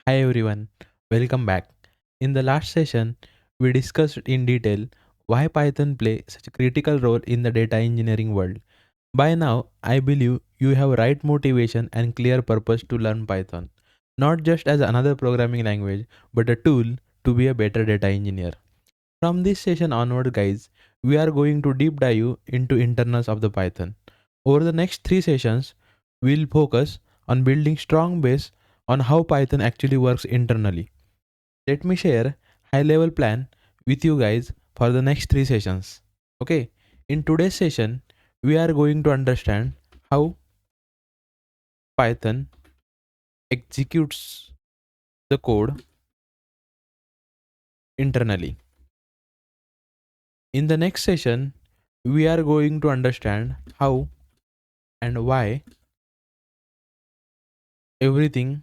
Hi everyone, welcome back. In the last session, we discussed in detail why Python play such a critical role in the data engineering world. By now, I believe you have right motivation and clear purpose to learn Python, not just as another programming language, but a tool to be a better data engineer. From this session onward, guys, we are going to deep dive into internals of the Python. Over the next 3 sessions, we'll focus on building strong base on how Python actually works internally. Let me share high level plan with you guys for the next 3 sessions. Okay, in today's session, we are going to understand how Python executes the code internally. In the next session, we are going to understand how and why everything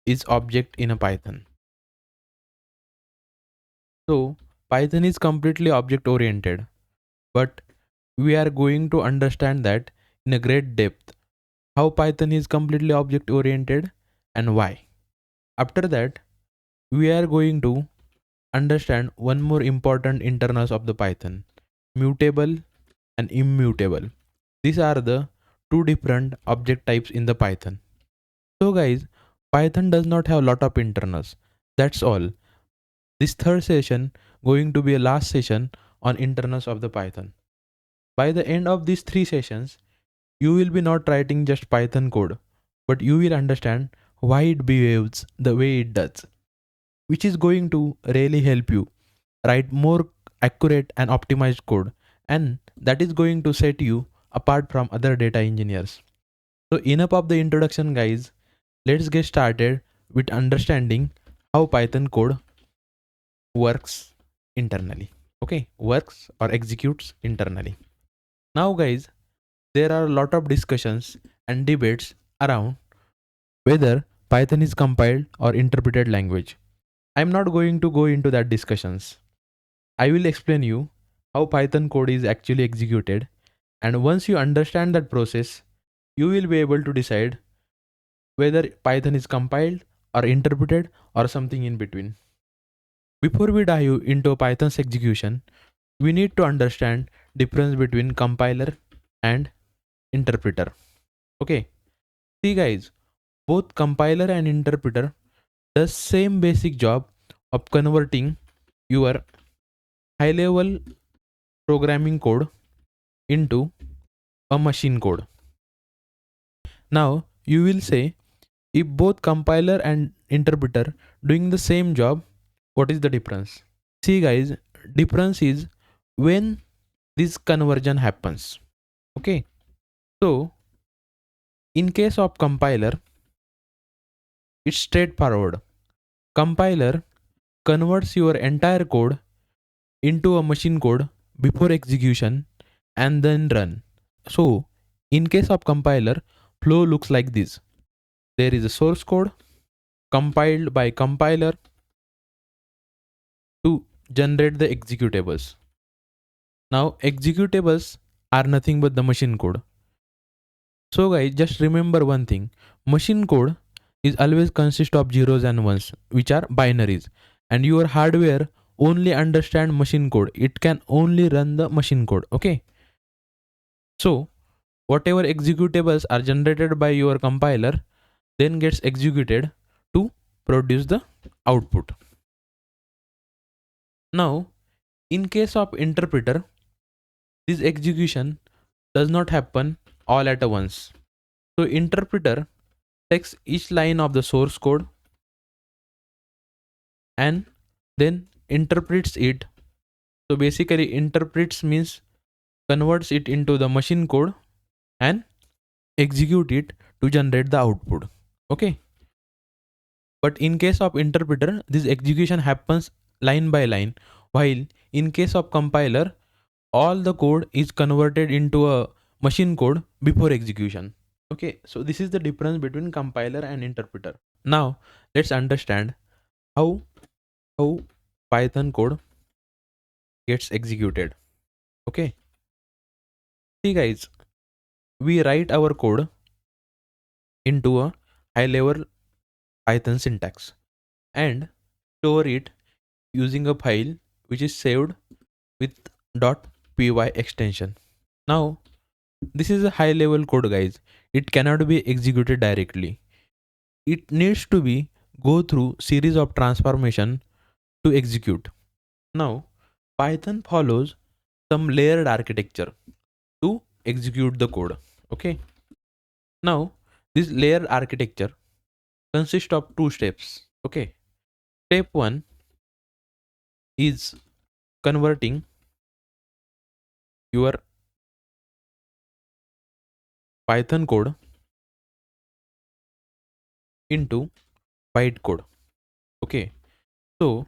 is object in a Python. So Python is completely object oriented, but we are going to understand that in a great depth how Python is completely object oriented and why. After that, we are going to understand one more important internals of the Python, mutable and immutable. These are the two different object types in the Python. So guys, Python does not have a lot of internals. That's all. This third session going to be a last session on internals of the Python. By the end of these 3 sessions, you will be not writing just Python code, but you will understand why it behaves the way it does, which is going to really help you write more accurate and optimized code, and that is going to set you apart from other data engineers. So enough of the introduction, guys. Let's get started with understanding how Python code works internally. Okay, works or executes internally. Now guys, there are a lot of discussions and debates around whether Python is compiled or interpreted language. I'm not going to go into that discussions. I will explain you how Python code is actually executed, and once you understand that process, you will be able to decide whether Python is compiled or interpreted or something in between. Before we dive into Python's execution, we need to understand difference between compiler and interpreter. Okay, see guys, both compiler and interpreter does same basic job of converting your high level programming code into a machine code. Now you will say, if both compiler and interpreter doing the same job, what is the difference? See guys, difference is when this conversion happens. Okay, so in case of compiler, it's straightforward. Compiler converts your entire code into a machine code before execution and then run. So in case of compiler, flow looks like this. There is a source code compiled by compiler to generate the executables. Now executables are nothing but the machine code. So guys, just remember one thing. Machine code is always consist of zeros and ones, which are binaries, and your hardware only understand machine code. It can only run the machine code. Okay. So whatever executables are generated by your compiler then gets executed to produce the output. Now, in case of interpreter, this execution does not happen all at once. So interpreter takes each line of the source code and then interprets it. So basically interprets means converts it into the machine code and execute it to generate the output. Okay. But in case of interpreter, this execution happens line by line, while in case of compiler, all the code is converted into a machine code before execution. Okay, so this is the difference between compiler and interpreter. Now let's understand how Python code gets executed. Okay, see guys, we write our code into a high level Python syntax and store it using a file which is saved with .py extension. Now this is a high level code, guys. It cannot be executed directly. It needs to be go through series of transformation to execute. Now Python follows some layered architecture to execute the code. Okay. Now this layered architecture consists of two steps. Okay. Step 1 is converting your Python code into bytecode. Okay. So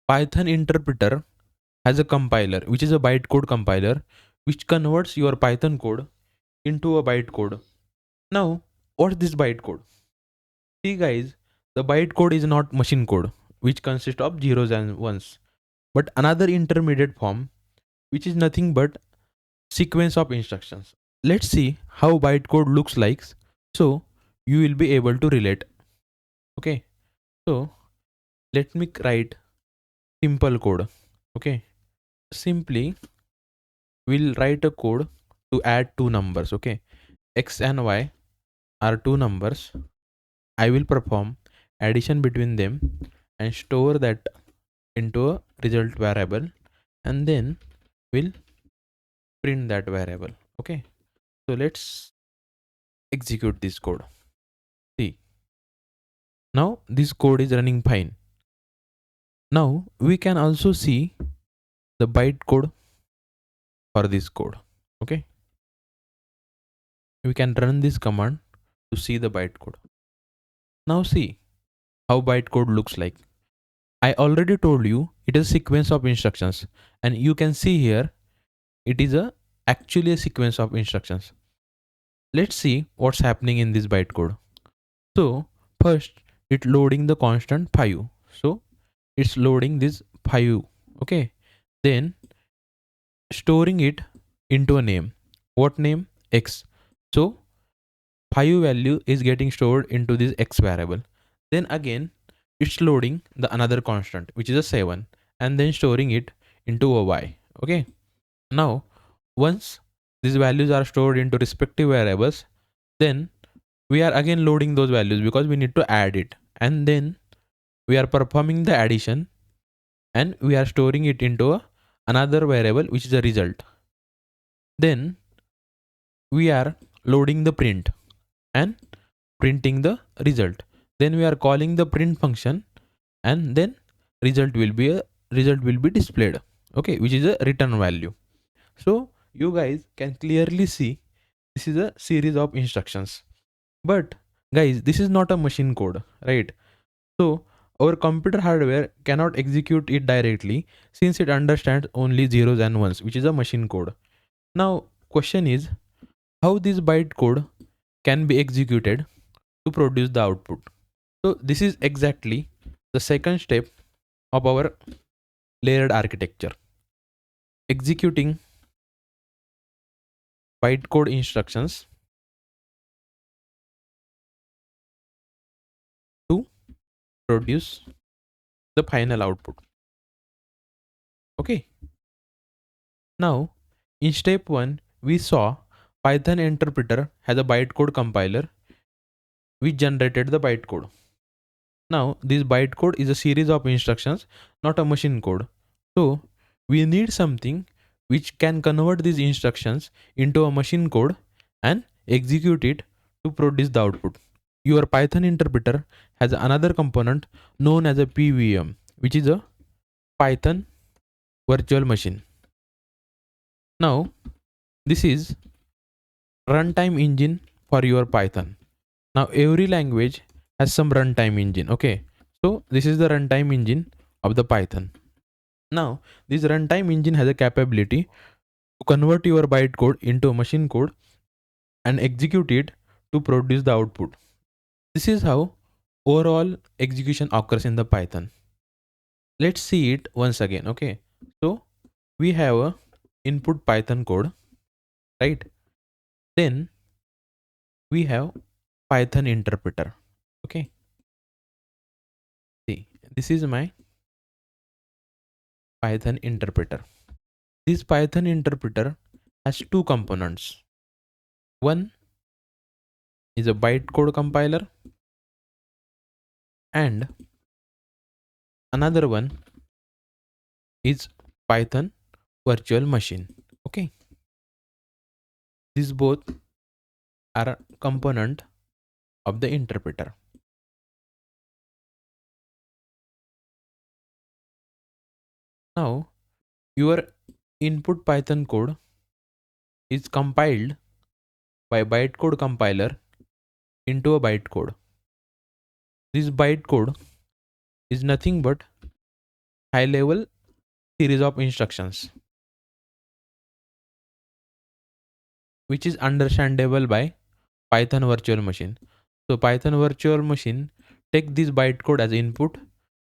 Python interpreter has a compiler which is a bytecode compiler which converts your Python code into a bytecode. Now what's this bytecode? See guys, the bytecode is not machine code which consists of zeros and ones, but another intermediate form which is nothing but sequence of instructions. Let's see how bytecode looks like so you will be able to relate. Okay, so let me write simple code. Okay, simply we'll write a code to add two numbers. Okay, x and y are two numbers. I will perform addition between them and store that into a result variable, and then we'll print that variable. Okay, so let's execute this code. See, now this code is running fine. Now we can also see the bytecode for this code. Okay, we can run this command to see the bytecode. Now see how bytecode looks like. I already told you it is a sequence of instructions, and you can see here it is actually a sequence of instructions. Let's see what's happening in this bytecode. So first it's loading the constant 5. So it's loading this 5. Okay, then storing it into a name. What name? X. So 5 value is getting stored into this x variable. Then again it's loading the another constant which is a 7 and then storing it into a y. Okay, now once these values are stored into respective variables, then we are again loading those values because we need to add it, and then we are performing the addition and we are storing it into another variable which is a result. Then we are loading the print and printing the result. Then we are calling the print function, and then result will be displayed. Okay, which is a return value. So you guys can clearly see this is a series of instructions. But guys, this is not a machine code, right? So our computer hardware cannot execute it directly since it understands only zeros and ones, which is a machine code. Now question is how this bytecode can be executed to produce the output. So this is exactly the second step of our layered architecture. Executing bytecode instructions to produce the final output. Okay. Now in step 1 we saw Python interpreter has a bytecode compiler which generated the bytecode. Now this bytecode is a series of instructions, not a machine code. So we need something which can convert these instructions into a machine code and execute it to produce the output. Your Python interpreter has another component known as a PVM, which is a Python virtual machine. Now this is runtime engine for your Python. Now every language has some runtime engine. Okay, so this is the runtime engine of the Python. Now this runtime engine has a capability to convert your bytecode into a machine code and execute it to produce the output. This is how overall execution occurs in the Python. Let's see it once again. Okay, so we have a input Python code, right? Then we have Python interpreter. Okay, this is my Python interpreter. This Python interpreter has two components. One is a bytecode compiler and another one is Python virtual machine. Okay, these both are a component of the interpreter. Now your input Python code is compiled by bytecode compiler into a bytecode. This bytecode is nothing but high level series of instructions which is understandable by Python virtual machine. So Python virtual machine take this bytecode as input,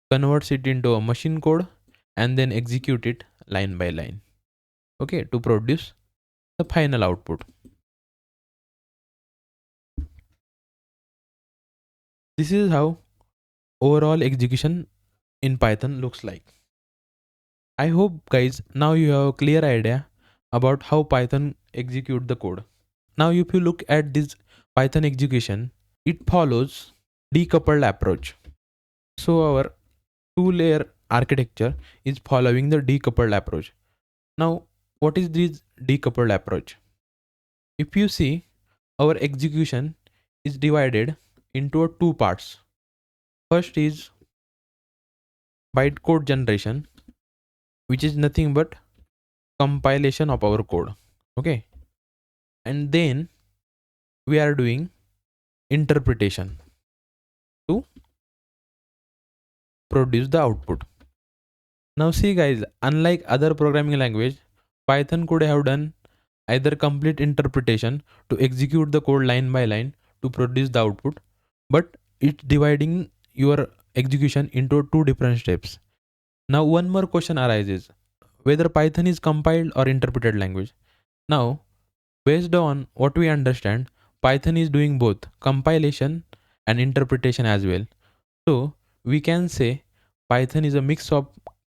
converts it into a machine code and then execute it line by line, okay, to produce the final output. This is how overall execution in Python looks like. I hope guys now you have a clear idea about how Python execute the code. Now if you look at this Python execution, it follows decoupled approach. So our two layer architecture is following the decoupled approach. Now what is this decoupled approach? If you see, our execution is divided into two parts. First is bytecode generation, which is nothing but compilation of our code, okay, and then we are doing interpretation to produce the output. Now see guys, unlike other programming language, Python could have done either complete interpretation to execute the code line by line to produce the output, but it's dividing your execution into two different steps. Now one more question arises, whether Python is compiled or interpreted language. Now based on what we understand, Python is doing both compilation and interpretation as well. So we can say Python is a mix of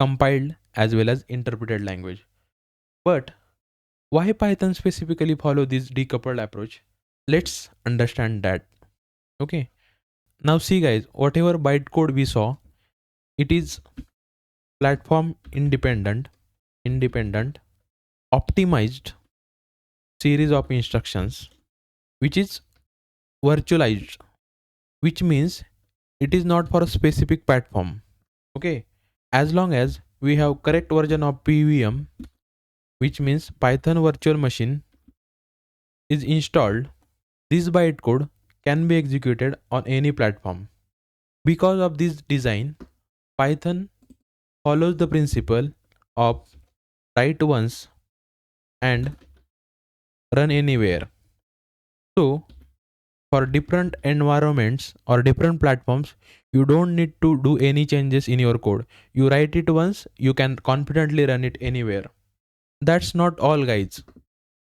compiled as well as interpreted language. But why Python specifically follow this decoupled approach? Let's understand that. Okay. Now see guys, whatever bytecode we saw, it is platform independent, optimized series of instructions, which is virtualized, which means it is not for a specific platform. Okay. As long as we have correct version of PVM, which means Python virtual machine is installed, this bytecode can be executed on any platform. Because of this design, Python follows the principle of write once and run anywhere. So for different environments or different platforms, you don't need to do any changes in your code. You write it once, you can confidently run it anywhere. That's not all guys.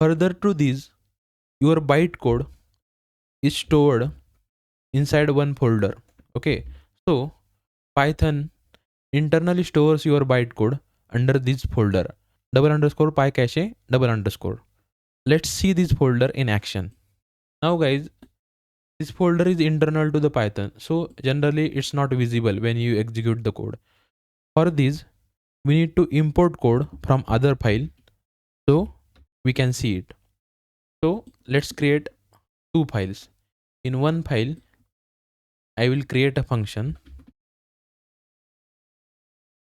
Further to this, your bytecode is stored inside one folder. Okay, so Python internally stores your bytecode under this folder _pycache _. Let's see this folder in action. Now guys, this folder is internal to the Python, so generally it's not visible when you execute the code. For this, we need to import code from other file so we can see it. So let's create two files. In one file, I will create a function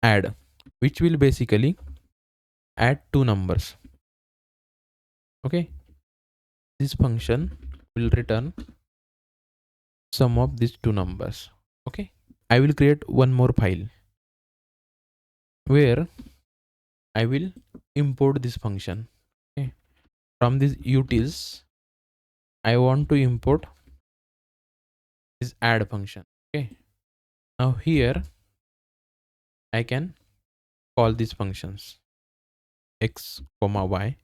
add, which will basically add two numbers. Okay, this function will return sum of these two numbers. Okay, I will create one more file where I will import this function. Okay, from these utils, I want to import this add function. Okay, now here I can call these functions x comma y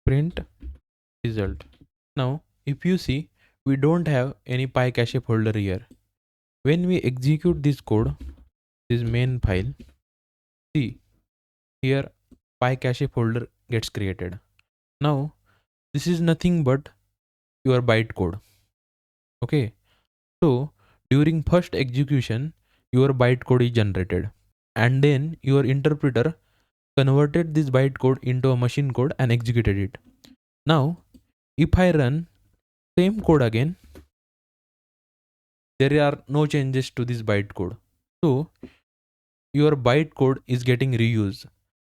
print result. Now if you see, we don't have any pycache folder here. When we execute this code, this main file. See, here PyCache folder gets created. Now this is nothing but your bytecode. Okay, so during first execution, your bytecode is generated, and then your interpreter converted this bytecode into a machine code and executed it. Now, if I run same code again, there are no changes to this bytecode. So your bytecode is getting reused.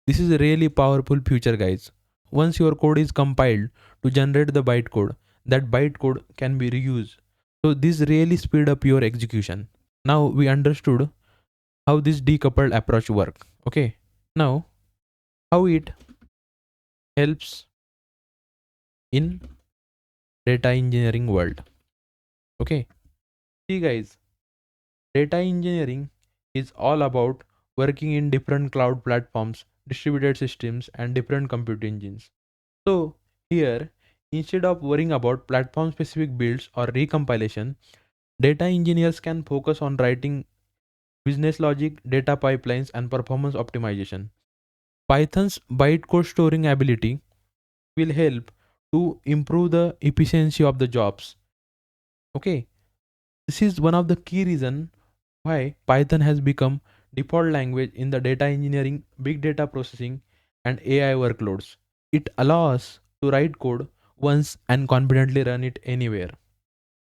This is a really powerful feature, guys. Once your code is compiled to generate the bytecode, that bytecode can be reused. So this really speed up your execution. Now we understood how this decoupled approach work. Okay. Now how it helps in data engineering world. Okay. See guys, data engineering is all about working in different cloud platforms, distributed systems, and different compute engines. So here, instead of worrying about platform specific builds or recompilation, data engineers can focus on writing business logic, data pipelines, and performance optimization. Python's bytecode storing ability will help to improve the efficiency of the jobs. Okay, this is one of the key reasons why Python has become default language in the data engineering, big data processing, and AI workloads. It allows to write code once and confidently run it anywhere.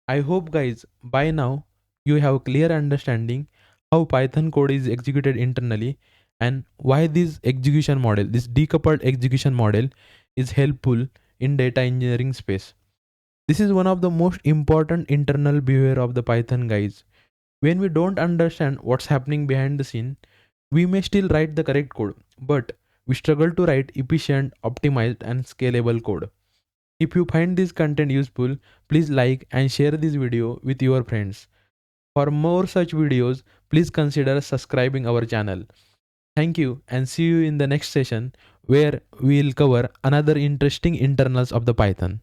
I hope guys by now you have clear understanding how Python code is executed internally and why this decoupled execution model is helpful in data engineering space. This is one of the most important internal behavior of the Python guys. When we don't understand what's happening behind the scene, we may still write the correct code, but we struggle to write efficient, optimized, and scalable code. If you find this content useful, please like and share this video with your friends. For more such videos, please consider subscribing our channel. Thank you and see you in the next session where we will cover another interesting internals of the Python.